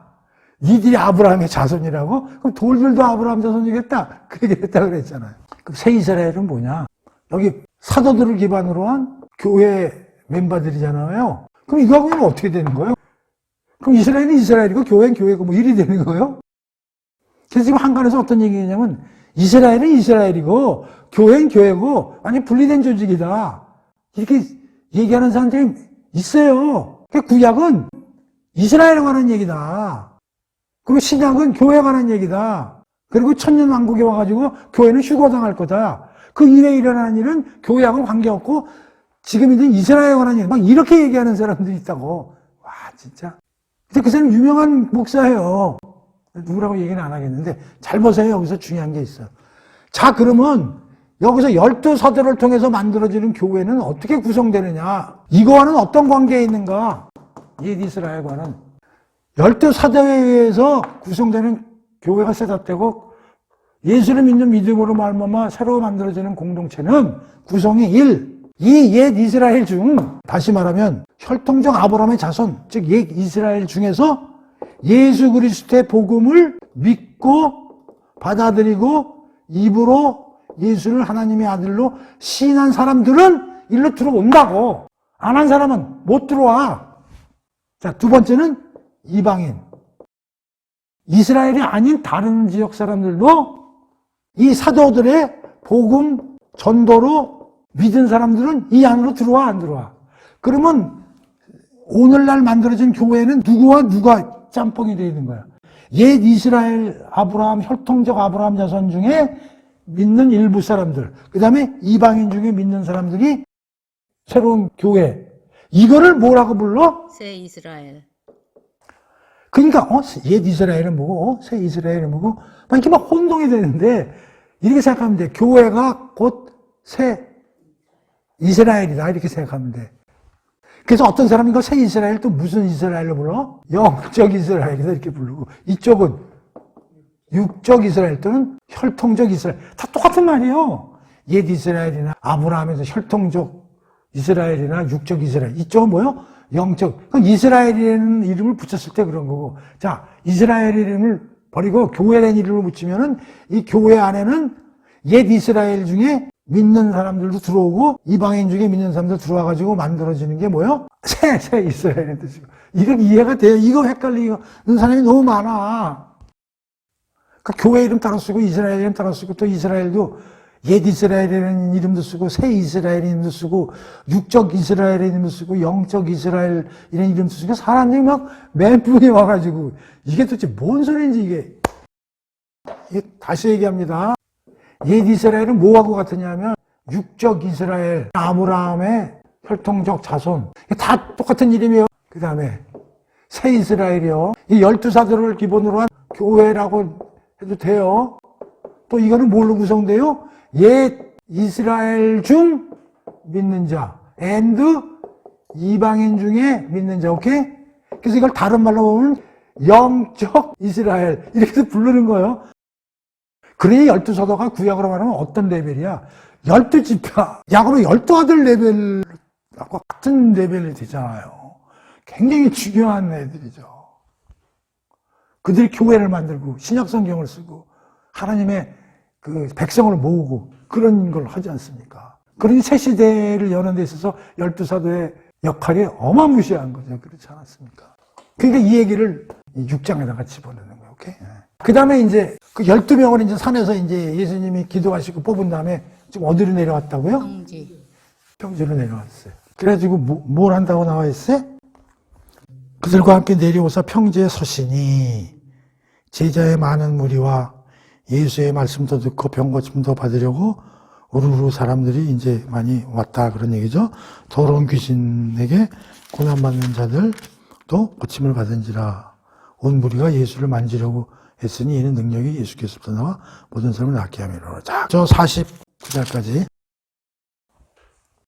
니들이 아브라함의 자손이라고? 그럼 돌들도 아브라함 자손이겠다. 그 얘기를 했다고 그랬잖아요. 그럼 새 이스라엘은 뭐냐? 여기 사도들을 기반으로 한 교회 멤버들이잖아요. 그럼 이거하고는 어떻게 되는 거예요? 그럼 이스라엘은 이스라엘이고 교회는 교회고 뭐 이리 되는 거예요? 그래서 지금 한간에서 어떤 얘기냐면 이스라엘은 이스라엘이고 교회는 교회고 완전 분리된 조직이다. 이렇게 얘기하는 사람들이 있어요. 구약은 이스라엘에 관한 얘기다. 그리고 신약은 교회에 관한 얘기다. 그리고 천년왕국에 와가지고 교회는 휴거당할 거다. 그 이외에 일어나는 일은 교회하고는 관계없고 지금 있는 이스라엘에 관한 얘기. 막 이렇게 얘기하는 사람들이 있다고. 와 진짜. 근데 그 사람 유명한 목사예요. 누구라고 얘기는 안 하겠는데 잘 보세요. 여기서 중요한 게 있어요. 자 그러면 여기서 12사도를 통해서 만들어지는 교회는 어떻게 구성되느냐. 이거와는 어떤 관계에 있는가. 옛 이스라엘과는 12사도에 의해서 구성되는 교회가 셋업되고 예수를 믿는 믿음으로 말미암아 새로 만들어지는 공동체는 구성이 1. 이 옛 이스라엘 중 다시 말하면 혈통적 아브라함의 자손 즉 옛 이스라엘 중에서 예수 그리스도의 복음을 믿고 받아들이고 입으로 예수를 하나님의 아들로 시인한 사람들은 일로 들어온다고. 안 한 사람은 못 들어와. 자, 두 번째는 이방인. 이스라엘이 아닌 다른 지역 사람들도 이 사도들의 복음 전도로 믿은 사람들은 이 안으로 들어와 안 들어와? 그러면 오늘날 만들어진 교회는 누구와 누가 짬뽕이 되어 있는 거야? 옛 이스라엘 아브라함 혈통적 아브라함 자손 중에 믿는 일부 사람들, 그 다음에 이방인 중에 믿는 사람들이 새로운 교회. 이거를 뭐라고 불러? 새 이스라엘. 그러니까 옛 이스라엘은 뭐고 새 이스라엘은 뭐고 막 이렇게 막 혼동이 되는데 이렇게 생각하면 돼. 교회가 곧 새 이스라엘이다 이렇게 생각하면 돼. 그래서 어떤 사람이 이거 새 이스라엘 또 무슨 이스라엘로 불러? 영적 이스라엘이다 이렇게 부르고 이쪽은 육적 이스라엘 또는 혈통적 이스라엘 다 똑같은 말이에요. 옛 이스라엘이나 아브라함에서 혈통적 이스라엘이나 육적 이스라엘 이쪽은 뭐요? 영적. 그럼 이스라엘이라는 이름을 붙였을 때 그런 거고. 자, 이스라엘 이름을 버리고 교회라는 이름을 붙이면은 이 교회 안에는 옛 이스라엘 중에 믿는 사람들도 들어오고 이방인 중에 믿는 사람들 들어와가지고 만들어지는 게 뭐요? 새 이스라엘의 뜻이고. 이건 이해가 돼요. 이거 헷갈리는 사람이 너무 많아. 그러니까 교회 이름 따라 쓰고 이스라엘 이름 따라 쓰고 또 이스라엘도 옛 이스라엘이라는 이름도 쓰고 새 이스라엘이라는 이름도 쓰고 육적 이스라엘이라는 이름도 쓰고 영적 이스라엘이라는 이름도 쓰고 사람들이 막 멘붕이 와가지고 이게 도대체 뭔 소리인지 이게 다시 얘기합니다. 옛 이스라엘은 뭐하고 같으냐면 육적 이스라엘, 아브라함의 혈통적 자손 다 똑같은 이름이에요. 그 다음에 새 이스라엘이요. 이 12사도를 기본으로 한 교회라고 해도 돼요. 또 이거는 뭘로 구성돼요? 옛 이스라엘 중 믿는 자, and 이방인 중에 믿는 자, 오케이? 그래서 이걸 다른 말로 보면 영적 이스라엘 이렇게 부르는 거예요. 그러니 12사도가 구약으로 말하면 어떤 레벨이야? 12지파, 야고보 12아들 레벨하고 같은 레벨이 되잖아요. 굉장히 중요한 애들이죠. 그들이 교회를 만들고 신약성경을 쓰고 하나님의 그 백성을 모으고 그런 걸 하지 않습니까? 그러니 새 시대를 여는 데 있어서 12사도의 역할이 어마무시한 거죠. 그렇지 않았습니까? 그러니까 이 얘기를 6장에다가 집어넣는 거예요. 오케이? 그 다음에 이제 그 12명을 이제 산에서 이제 예수님이 기도하시고 뽑은 다음에 지금 어디로 내려왔다고요? 평지로 내려왔어요. 그래가지고 뭘 한다고 나와 있어요? 그들과 함께 내려오사 평지에 서시니 제자의 많은 무리와 예수의 말씀도 듣고 병고침도 받으려고 우르르 사람들이 이제 많이 왔다 그런 얘기죠. 더러운 귀신에게 고난받는 자들도 고침을 받은지라. 온 무리가 예수를 만지려고 했으니 이는 능력이 예수께서부터 나와 모든 사람을 낫게 함이로라. 자, 저 49절까지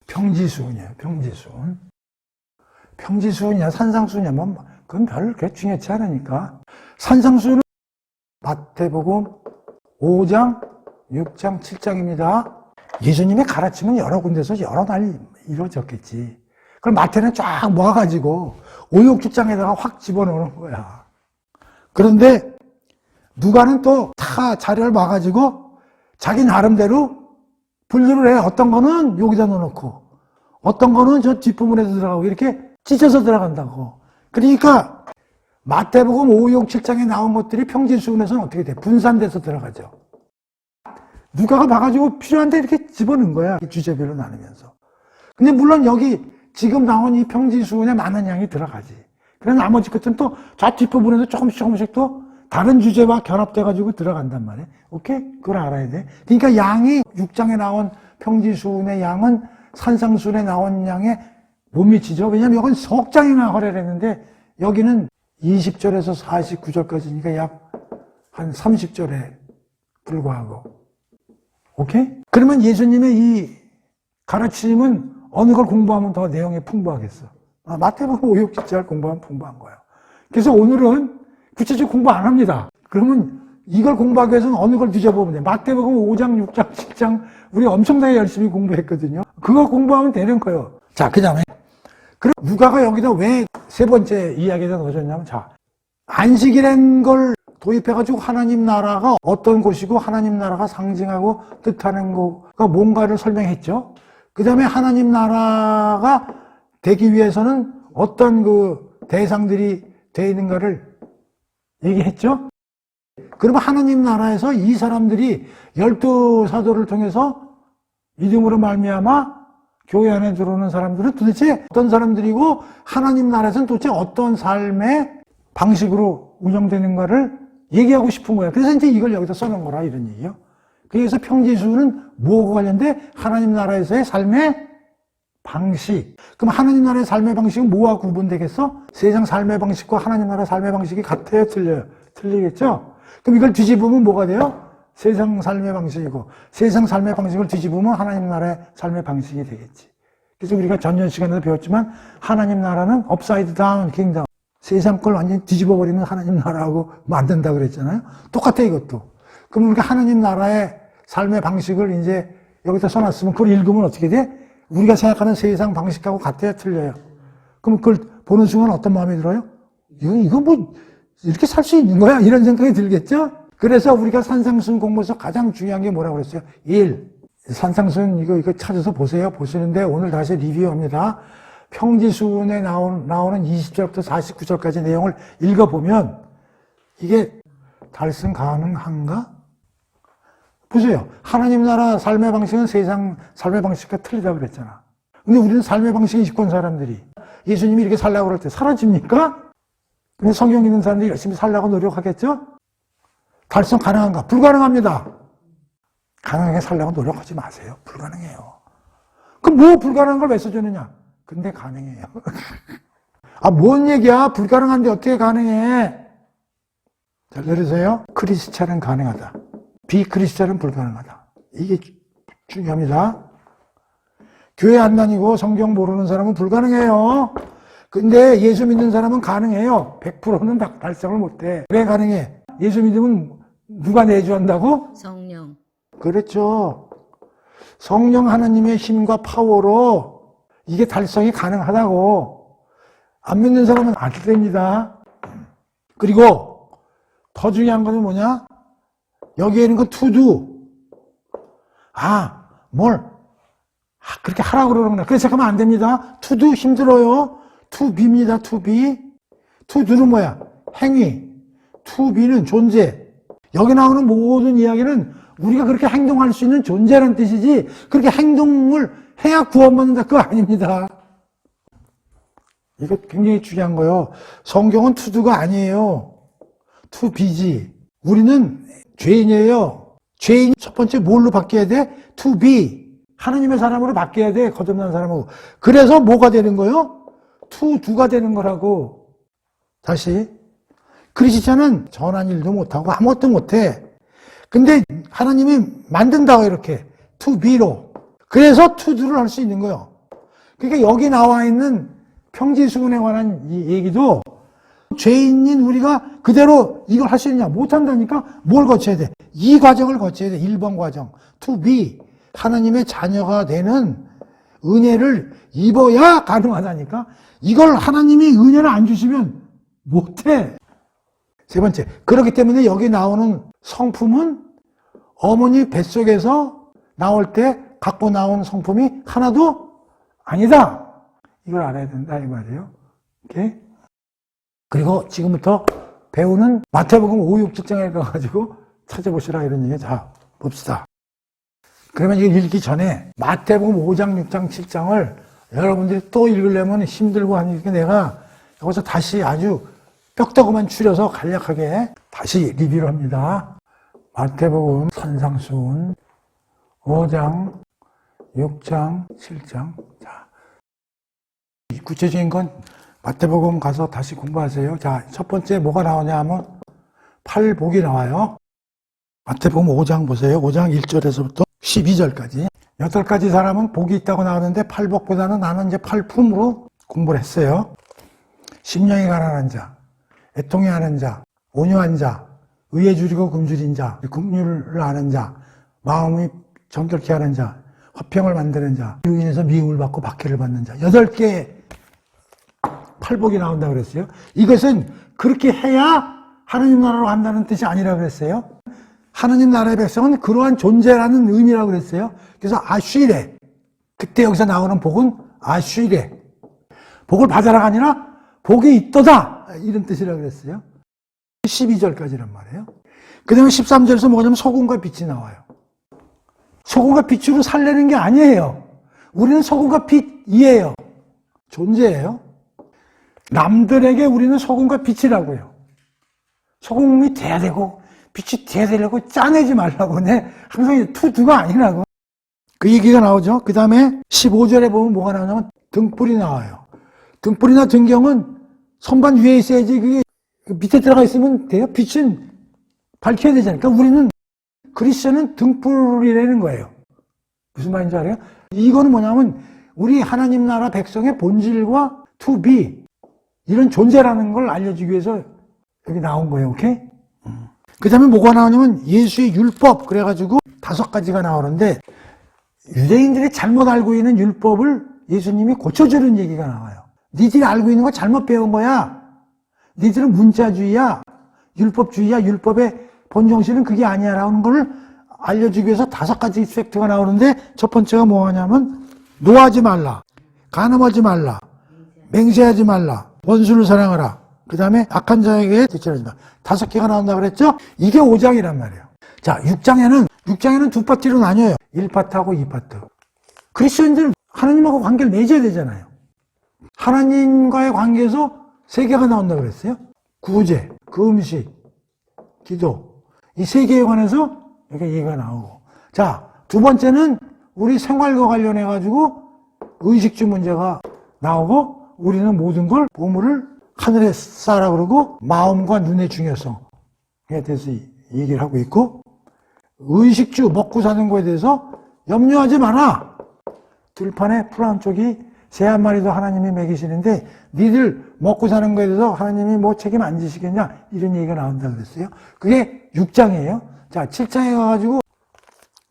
평지수훈이에요. 평지수훈. 평지수훈이냐 산상수훈이냐 뭐 그건 별로 그렇게 중요치 않으니까. 산상수훈은 마태복음 5장, 6장, 7장입니다. 예수님의 가르침은 여러 군데서 여러 날 이루어졌겠지. 그럼 마태는 쫙 모아가지고 5, 6, 7장에다가 확 집어넣는 거야. 그런데 누가는 또 다 자료를 봐가지고 자기 나름대로 분류를 해. 어떤 거는 여기다 넣어놓고 어떤 거는 저 뒷부분에서 들어가고 이렇게 찢어서 들어간다고. 그러니까 마태복음 5, 6, 7장에 나온 것들이 평지수훈에서는 어떻게 돼? 분산돼서 들어가죠. 누가가 봐가지고 필요한데 이렇게 집어넣은 거야. 주제별로 나누면서. 근데 물론 여기 지금 나온 이 평지수훈에 많은 양이 들어가지. 그래 나머지 것들은 또 저 뒷부분에서 조금씩 또 다른 주제와 결합돼가지고 들어간단 말이에요. 오케이? 그걸 알아야 돼. 그러니까 양이 6장에 나온 평지수훈의 양은 산상수훈에 나온 양에 못 미치죠. 왜냐면 이건 석장이나 허례했는데 여기는 20절에서 49절까지니까 약 한 30절에 불과하고. 오케이? 그러면 예수님의 이 가르침은 어느 걸 공부하면 더 내용이 풍부하겠어? 마태복음 5, 6, 7절 공부하면 풍부한 거예요. 그래서 오늘은 구체적으로 공부 안 합니다. 그러면 이걸 공부하기 위해서는 어느 걸 뒤져보면 돼. 마태복음 5장, 6장, 7장 우리 엄청나게 열심히 공부했거든요. 그거 공부하면 되는 거예요. 자, 그 다음에 그럼 누가가 여기다 왜 세 번째 이야기에다 넣어줬냐면 자, 안식이라는 걸 도입해가지고 하나님 나라가 어떤 곳이고 하나님 나라가 상징하고 뜻하는 거가 뭔가를 설명했죠. 그 다음에 하나님 나라가 되기 위해서는 어떤 그 대상들이 되어 있는가를 얘기했죠. 그러면 하나님 나라에서 이 사람들이 12사도를 통해서 믿음으로 말미암아 교회 안에 들어오는 사람들은 도대체 어떤 사람들이고 하나님 나라에서는 도대체 어떤 삶의 방식으로 운영되는가를 얘기하고 싶은 거예요. 그래서 이제 이걸 여기다 써놓은 거라 이런 얘기예요. 그래서 평지수는 뭐하고 관련돼? 하나님 나라에서의 삶의 방식. 그럼 하나님 나라의 삶의 방식은 뭐와 구분되겠어? 세상 삶의 방식과 하나님 나라의 삶의 방식이 같아요? 틀려요? 틀리겠죠? 그럼 이걸 뒤집으면 뭐가 돼요? 세상 삶의 방식이고 세상 삶의 방식을 뒤집으면 하나님 나라의 삶의 방식이 되겠지. 그래서 우리가 전년 시간에도 배웠지만 하나님 나라는 업사이드 다운 킹덤. 세상 걸 완전히 뒤집어버리면 하나님 나라하고 만든다 그랬잖아요. 똑같아 이것도. 그럼 우리가 하나님 나라의 삶의 방식을 이제 여기다 써놨으면 그걸 읽으면 어떻게 돼? 우리가 생각하는 세상 방식하고 같아요? 틀려요? 그럼 그걸 보는 순간 어떤 마음이 들어요? 이거 뭐 이렇게 살 수 있는 거야? 이런 생각이 들겠죠? 그래서 우리가 산상수훈 공부에서 가장 중요한 게 뭐라고 그랬어요? 1. 산상수훈 이거 찾아서 보세요. 보시는데 오늘 다시 리뷰합니다. 평지수훈에 나오는 20절부터 49절까지 내용을 읽어보면 이게 달성 가능한가? 보세요. 하나님 나라 삶의 방식은 세상 삶의 방식과 틀리다고 그랬잖아. 근데 우리는 삶의 방식이 이권 사람들이 예수님이 이렇게 살라고 그럴 때 사라집니까? 근데 성경 있는 사람들이 열심히 살라고 노력하겠죠? 달성 가능한가? 불가능합니다. 가능하게 살려고 노력하지 마세요. 불가능해요. 그럼 뭐 불가능한 걸 왜 써주느냐? 근데 가능해요. 아, 뭔 얘기야? 불가능한데 어떻게 가능해? 잘 들으세요? 크리스찬은 가능하다. 비크리스찬은 불가능하다. 이게 중요합니다. 교회 안 다니고 성경 모르는 사람은 불가능해요. 근데 예수 믿는 사람은 가능해요. 100%는 달성을 못해. 왜 가능해? 예수 믿으면 누가 내주한다고? 성령. 그렇죠. 성령 하나님의 힘과 파워로 이게 달성이 가능하다고. 안 믿는 사람은 안 됩니다. 그리고 더 중요한 것은 뭐냐? 여기에 있는 거 to do. 그렇게 하라고 그러는구나. 그래서 하면 안 됩니다. to do 힘들어요. to be입니다. to be. to do는 뭐야? 행위. to be는 존재. 여기 나오는 모든 이야기는 우리가 그렇게 행동할 수 있는 존재라는 뜻이지 그렇게 행동을 해야 구원받는다 그거 아닙니다. 이거 굉장히 중요한 거예요. 성경은 to do가 아니에요. to be지. 우리는 죄인이에요. 죄인이 첫 번째 뭘로 바뀌어야 돼? to be. 하나님의 사람으로 바뀌어야 돼. 거듭난 사람으로. 그래서 뭐가 되는 거예요? to do가 되는 거라고. 다시. 크리스찬은 전한 일도 못하고 아무것도 못해. 근데 하나님이 만든다고 이렇게 to be로. 그래서 to do를 할 수 있는 거예요. 그러니까 여기 나와 있는 평지수군에 관한 이 얘기도 죄인인 우리가 그대로 이걸 할 수 있느냐? 못한다니까 뭘 거쳐야 돼? 이 과정을 거쳐야 돼. 1번 과정. to be. 하나님의 자녀가 되는 은혜를 입어야 가능하다니까? 이걸 하나님이 은혜를 안 주시면 못해. 세 번째. 그렇기 때문에 여기 나오는 성품은 어머니 뱃속에서 나올 때 갖고 나온 성품이 하나도 아니다. 이걸 알아야 된다 이 말이에요. 오케이? 그리고 지금부터 배우는 마태복음 5, 6, 7장에 가가지고 찾아보시라 이런 얘기. 자, 봅시다. 그러면 이거 읽기 전에 마태복음 5장, 6장, 7장을 여러분들이 또 읽으려면 힘들고 하니까 내가 여기서 다시 아주 뼈다구만 추려서 간략하게 다시 리뷰를 합니다. 마태복음 선상순 5장, 6장, 7장. 자, 구체적인 건 마태복음 가서 다시 공부하세요. 자, 첫 번째 뭐가 나오냐 하면 팔복이 나와요. 마태복음 5장 보세요. 5장 1절에서부터 12절까지. 8가지 사람은 복이 있다고 나오는데 팔복보다는 나는 이제 팔품으로 공부를 했어요. 심령이 가난한 자, 애통이 하는 자, 온유한 자, 의에 줄이고 굶주린 자, 긍휼을 아는 자, 마음이 정결케 하는 자, 화평을 만드는 자, 그로 인해서 미움을 받고 박해를 받는 자. 8개의 팔복이 나온다고 그랬어요. 이것은 그렇게 해야 하느님 나라로 간다는 뜻이 아니라고 그랬어요. 하느님 나라의 백성은 그러한 존재라는 의미라고 그랬어요. 그래서 아쉬레. 그때 여기서 나오는 복은 아쉬레. 복을 받아라가 아니라 복이 있도다. 이런 뜻이라고 그랬어요. 12절까지란 말이에요. 그 다음에 13절에서 뭐냐면 소금과 빛이 나와요. 소금과 빛으로 살려는 게 아니에요. 우리는 소금과 빛이에요. 존재예요. 남들에게 우리는 소금과 빛이라고요. 소금이 돼야 되고 빛이 돼야 되려고 짜내지 말라고. 항상 투두가 아니라고. 그 얘기가 나오죠. 그 다음에 15절에 보면 뭐가 나오냐면 등불이 나와요. 등불이나 등경은 선반 위에 있어야지 그게 밑에 들어가 있으면 돼요. 빛은 밝혀야 되잖아요. 그러니까 우리는 크리스천은 등불이라는 거예요. 무슨 말인지 알아요? 이거는 뭐냐면 우리 하나님 나라 백성의 본질과 to be 이런 존재라는 걸 알려주기 위해서 여기 나온 거예요. 오케이? 그 다음에 뭐가 나오냐면 예수의 율법 그래가지고 5가지가 나오는데 유대인들이 잘못 알고 있는 율법을 예수님이 고쳐주는 얘기가 나와요. 니들이 알고 있는 거 잘못 배운 거야. 니들은 문자주의야. 율법주의야. 율법의 본정신은 그게 아니야 라는 걸 알려주기 위해서 5가지 팩트가 나오는데 첫 번째가 뭐냐면 노하지 말라, 간음하지 말라, 맹세하지 말라, 원수를 사랑하라, 그 다음에 악한 자에게 대처하지 마. 5개가 나온다고 그랬죠? 이게 5장이란 말이에요. 자, 6장에는 두 파트로 나뉘어요. 1파트하고 2파트. 크리스천들은 하나님하고 관계를 맺어야 되잖아요. 하나님과의 관계에서 세 개가 나온다고 그랬어요. 구제, 금식, 기도. 이 세 개에 관해서 이렇게 얘기가 나오고. 자, 두 번째는 우리 생활과 관련해가지고 의식주 문제가 나오고, 우리는 모든 걸 보물을 하늘에 쌓으라 그러고, 마음과 눈의 중요성에 대해서 얘기를 하고 있고, 의식주 먹고 사는 거에 대해서 염려하지 마라. 들판에 풀 한 쪽이 새 한 마리도 하나님이 먹이시는데 니들 먹고 사는 거에 대해서 하나님이 뭐 책임 안 지시겠냐, 이런 얘기가 나온다고 그랬어요. 그게 6장이에요. 자, 7장에 가가지고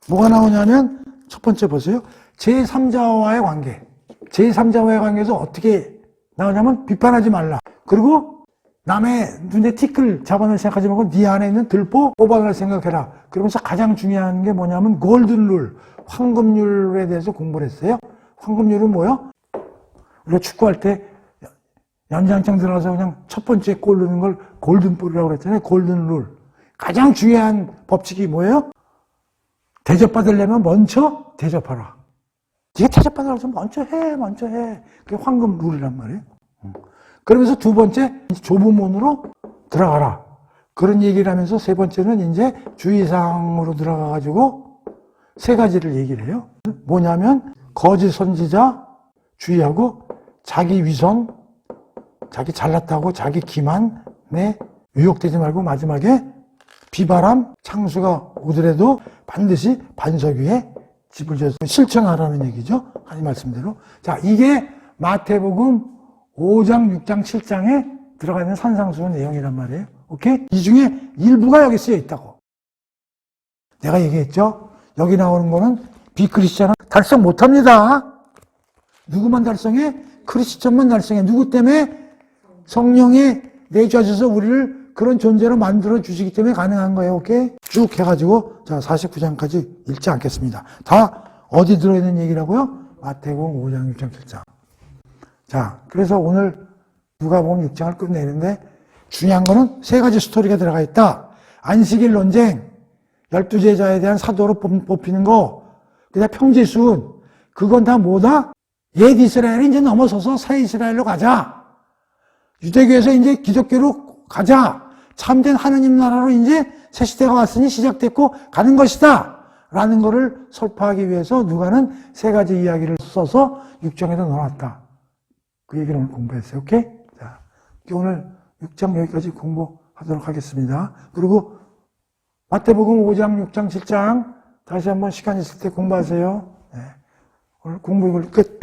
뭐가 나오냐면 첫 번째 보세요. 제3자와의 관계. 제3자와의 관계에서 어떻게 나오냐면 비판하지 말라. 그리고 남의 눈에 티끌 잡아낼 생각하지 말고 네 안에 있는 들보 뽑아낼 생각해라. 그러면서 가장 중요한 게 뭐냐면 골든룰, 황금률에 대해서 공부를 했어요. 황금률은 뭐요? 우리가 축구할 때 연장장 들어가서 그냥 첫 번째 골 넣는 걸 골든볼이라고 그랬잖아요. 골든룰. 가장 중요한 법칙이 뭐예요? 대접받으려면 먼저 대접하라. 네가 대접받으려면 먼저 해. 그게 황금룰이란 말이에요. 그러면서 두 번째, 좁은 문으로 들어가라. 그런 얘기를 하면서 세 번째는 이제 주의사항으로 들어가가지고 세 가지를 얘기를 해요. 뭐냐면, 거짓 선지자 주의하고, 자기 위선, 자기 잘났다고 자기 기만에 유혹되지 말고, 마지막에 비바람, 창수가 오더라도 반드시 반석 위에 집을 지어서 실천하라는 얘기죠. 하나님 말씀대로. 자, 이게 마태복음 5장, 6장, 7장에 들어가 있는 산상수훈 내용이란 말이에요. 오케이? 이 중에 일부가 여기 쓰여 있다고. 내가 얘기했죠? 여기 나오는 거는 비크리스천은 달성 못 합니다. 누구만 달성해? 크리스천만 달성해. 누구 때문에? 성령이 내주셔서 우리를 그런 존재로 만들어 주시기 때문에 가능한 거예요. 오케이? 쭉 해가지고, 자, 49장까지 읽지 않겠습니다. 다 어디 들어있는 얘기라고요? 마태복음 5장, 6장, 7장. 자, 그래서 오늘 누가복음 6장을 끝내는데 중요한 거는 세 가지 스토리가 들어가 있다. 안식일 논쟁, 12제자에 대한 사도로 뽑히는 거, 그다음 평지순, 그건 다 뭐다? 옛 이스라엘이 이제 넘어서서 새 이스라엘로 가자. 유대교에서 이제 기독교로 가자. 참된 하느님 나라로 이제 새 시대가 왔으니 시작됐고 가는 것이다. 라는 거를 설파하기 위해서 누가는 세 가지 이야기를 써서 6장에다 넣어놨다. 그 얘기를 오늘 공부했어요. 오케이? 자, 오늘 6장 여기까지 공부하도록 하겠습니다. 그리고 마태복음 5장, 6장, 7장 다시 한번 시간 있을 때 공부하세요. 네. 오늘 공부 이걸 끝.